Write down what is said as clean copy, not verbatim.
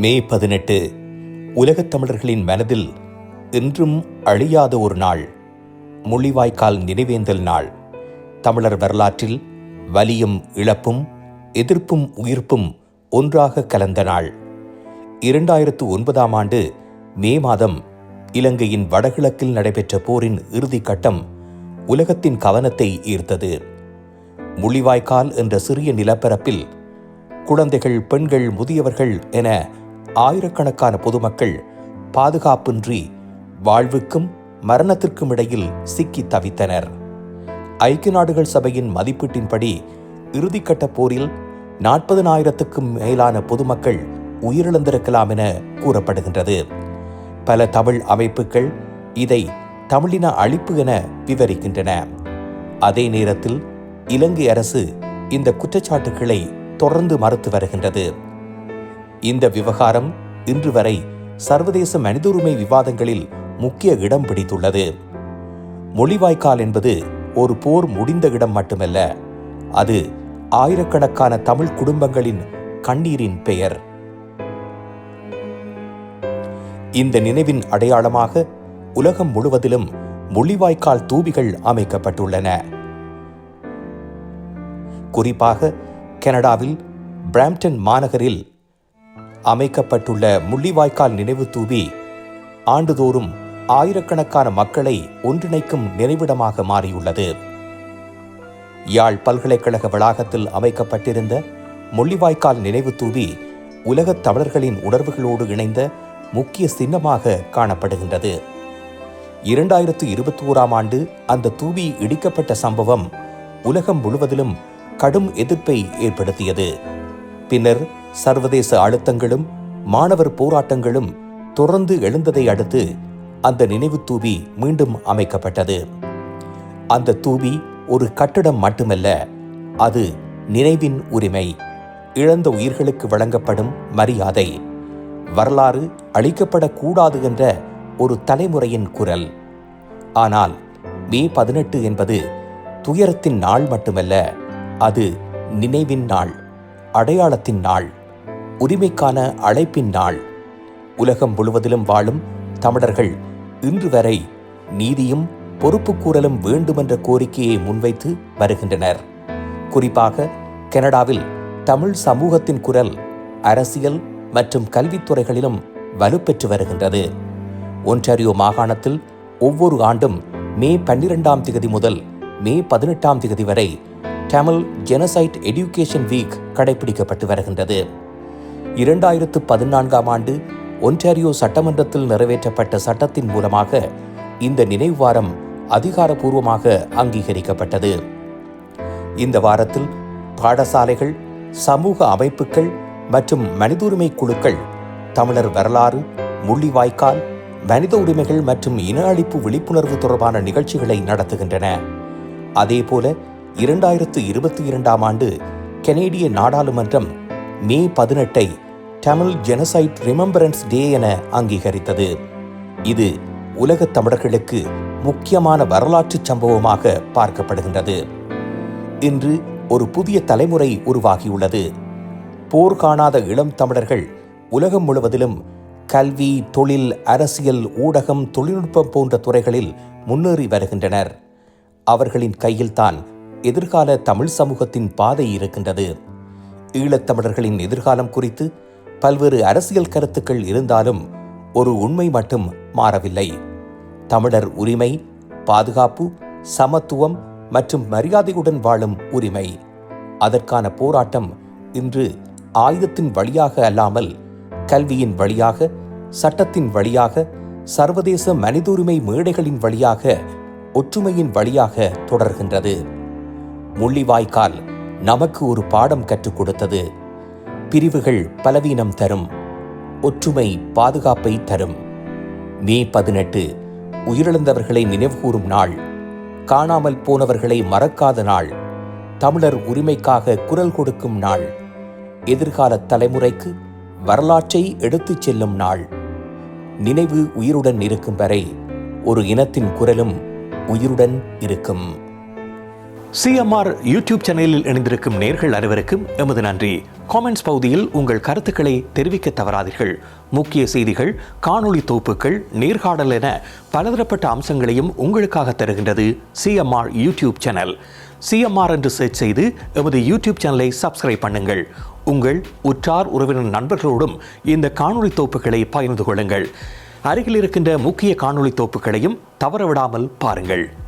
மே 18 உலகத் தமிழர்களின் மனதில் என்றும் அழியாத ஒரு நாள். முள்ளிவாய்க்கால் நினைவேந்தல் நாள். தமிழர் வரலாற்றில் வலியும் இழப்பும் எதிர்ப்பும் உயிர்ப்பும் ஒன்றாக கலந்த நாள். 2009ஆம் ஆண்டு மே மாதம் இலங்கையின் வடகிழக்கில் நடைபெற்ற போரின் இறுதிக் கட்டம் உலகத்தின் கவனத்தை ஈர்த்தது. முள்ளிவாய்க்கால் என்ற சிறிய நிலப்பரப்பில் குழந்தைகள், பெண்கள், முதியவர்கள் என ஆயிரக்கணக்கான பொதுமக்கள் பாதுகாப்பின்றி வாழ்வுக்கும் மரணத்திற்கும் இடையில் சிக்கி தவித்தனர். ஐக்கிய நாடுகள் சபையின் மதிப்பீட்டின்படி இறுதிக்கட்ட போரில் 40,000க்கும் மேலான பொதுமக்கள் உயிரிழந்திருக்கலாம் என கூறப்படுகின்றது. பல தமிழ் அமைப்புகள் இதை தமிழின அழிப்பு என விவரிக்கின்றன. அதே நேரத்தில் இலங்கை அரசு இந்த குற்றச்சாட்டுகளை தொடர்ந்து மறுத்து வருகின்றது. இந்த விவகாரம் இன்று வரை சர்வதேச மனித உரிமை விவாதங்களில் முக்கிய இடம் பிடித்துள்ளது. முள்ளிவாய்க்கால் என்பது ஒரு போர் முடிந்த இடம் மட்டுமல்ல, அது ஆயிரக்கணக்கான தமிழ் குடும்பங்களின் கண்ணீரின் பெயர். இந்த நினைவின் அடையாளமாக உலகம் முழுவதிலும் முள்ளிவாய்க்கால் தூபிகள் அமைக்கப்பட்டுள்ளன. குறிப்பாக கனடாவில் பிராம்ப்டன் மாநகரில் அமைக்கப்பட்டுள்ள முள்ளிவாய்க்கால் நினைவு தூபி ஆண்டுதோறும் ஆயிரக்கணக்கான மக்களை ஒன்றிணைக்கும் நினைவிடமாக மாறியுள்ளது. யாழ் பல்கலைக்கழக வளாகத்தில் அமைக்கப்பட்டிருந்த முள்ளிவாய்க்கால் நினைவு தூபி உலகத் தமிழர்களின் உணர்வுகளோடு இணைந்த முக்கிய சின்னமாக காணப்படுகின்றது. 2021ஆம் ஆண்டு அந்த தூபி இடிக்கப்பட்ட சம்பவம் உலகம் முழுவதிலும் கடும் எதிர்ப்பை ஏற்படுத்தியது. பின்னர் சர்வதேச அழுத்தங்களும் மாணவர் போராட்டங்களும் தொடர்ந்து எழுந்ததை அடுத்து அந்த நினைவு தூபி மீண்டும் அமைக்கப்பட்டது. அந்த தூபி ஒரு கட்டடம் மட்டுமல்ல, அது நினைவின் உரிமை, இழந்த உயிர்களுக்கு வழங்கப்படும் மரியாதை, வரலாறு அழிக்கப்படக்கூடாது என்ற ஒரு தலைமுறையின் குரல். ஆனால் மே 18 என்பது துயரத்தின் நாள் மட்டுமல்ல, அது நினைவின் நாள், அடையாளத்தின் நாள், உரிமைக்கான அழைப்பின் நாள். உலகம் முழுவதிலும் வாழும் தமிழர்கள் இன்று வரை நீதியும் பொறுப்புக்கூறலும் வேண்டுமென்ற கோரிக்கையை முன்வைத்து வருகின்றனர். குறிப்பாக கனடாவில் தமிழ் சமூகத்தின் குரல் அரசியல் மற்றும் கல்வித்துறைகளிலும் வலுப்பெற்று வருகின்றது. ஒன்டாரியோ மாகாணத்தில் ஒவ்வொரு ஆண்டும் மே 12ஆம் தேதி முதல் மே 18ஆம் தேதி வரை தமிழ் ஜெனோசைட் எடியூகேஷன் வீக் கடைபிடிக்கப்பட்டு வருகின்றது. 2014ஆம் ஆண்டு ஒன்டாரியோ சட்டமன்றத்தில் நிறைவேற்றப்பட்ட சட்டத்தின் மூலமாக இந்த நினைவு வாரம் அதிகாரப்பூர்வமாக அங்கீகரிக்கப்பட்டது. இந்த வாரத்தில் பாடசாலைகள், சமூக அமைப்புகள் மற்றும் மனித உரிமை குழுக்கள் தமிழர் வரலாறு, முள்ளிவாய்க்கால், மனித உரிமைகள் மற்றும் இன அழிப்பு விழிப்புணர்வு தொடர்பான நிகழ்ச்சிகளை நடத்துகின்றன. அதேபோல 2022ஆம் ஆண்டு கனேடிய நாடாளுமன்றம் மே 18ஐ தமிழ் ஜெனோசைட் ரிமெம்பரன்ஸ் டே என அங்கீகரித்தது. இது உலகத் தமிழர்களுக்கு முக்கியமான வரலாற்று சம்பவமாக பார்க்கப்படுகின்றது. இன்று ஒரு புதிய தலைமுறை உருவாகியுள்ளது. போர் காணாத இளம் தமிழர்கள் உலகம் முழுவதிலும் கல்வி, தொழில், அரசியல், ஊடகம், தொழில்நுட்பம் போன்ற துறைகளில் முன்னேறி வருகின்றனர். அவர்களின் கையில்தான் எதிர்கால தமிழ் சமூகத்தின் பாதை இருக்கின்றது. ஈழத்தமிழர்களின் எதிர்காலம் குறித்து பல்வேறு அரசியல் கருத்துக்கள் இருந்தாலும் ஒரு உண்மை மட்டும் மாறவில்லை. தமிழர் உரிமை, பாதுகாப்பு, சமத்துவம் மற்றும் மரியாதையுடன் வாழும் உரிமை. அதற்கான போராட்டம் இன்று ஆயுதத்தின் வழியாக அல்லாமல் கல்வியின் வழியாக, சட்டத்தின் வழியாக, சர்வதேச மனித உரிமை மேடைகளின் வழியாக, ஒற்றுமையின் வழியாக தொடர்கின்றது. முள்ளிவாய்க்கால் நமக்கு ஒரு பாடம் கற்றுக் கொடுத்தது. பிரிவுகள் பலவீனம் தரும், ஒற்றுமை பாதுகாப்பை தரும். மே 18 உயிரிழந்தவர்களை நினைவுகூரும் நாள், காணாமல் போனவர்களை மறக்காத நாள், தமிழர் உரிமைக்காக குரல் கொடுக்கும் நாள், எதிர்கால தலைமுறைக்கு வரலாற்றை எடுத்துச் செல்லும் நாள். நினைவு உயிருடன் இருக்கும் வரை ஒரு இனத்தின் குரலும் உயிருடன் இருக்கும். சிஎம்ஆர் யூடியூப் சேனலில் இணைந்திருக்கும் நேர்கள் அனைவருக்கும் எமது நன்றி. காமெண்ட்ஸ் பகுதியில் உங்கள் கருத்துக்களை தெரிவிக்க தவறாதீர்கள். முக்கிய செய்திகள், காணொளி தொகுப்புகள், நேர்காணல் என பலதரப்பட்ட அம்சங்களையும் உங்களுக்காக தருகின்றது சிஎம்ஆர் யூடியூப் சேனல். சிஎம்ஆர் என்று சர்ச் செய்து எமது யூடியூப் சேனலை சப்ஸ்கிரைப் பண்ணுங்கள். உங்கள் உற்றார் உறவினர் நண்பர்களோடும் இந்த காணொளி தொகுப்புகளை பகிர்ந்து கொள்ளுங்கள். அருகில் இருக்கின்ற முக்கிய காணொளி தொகுப்புகளையும் தவறவிடாமல் பாருங்கள்.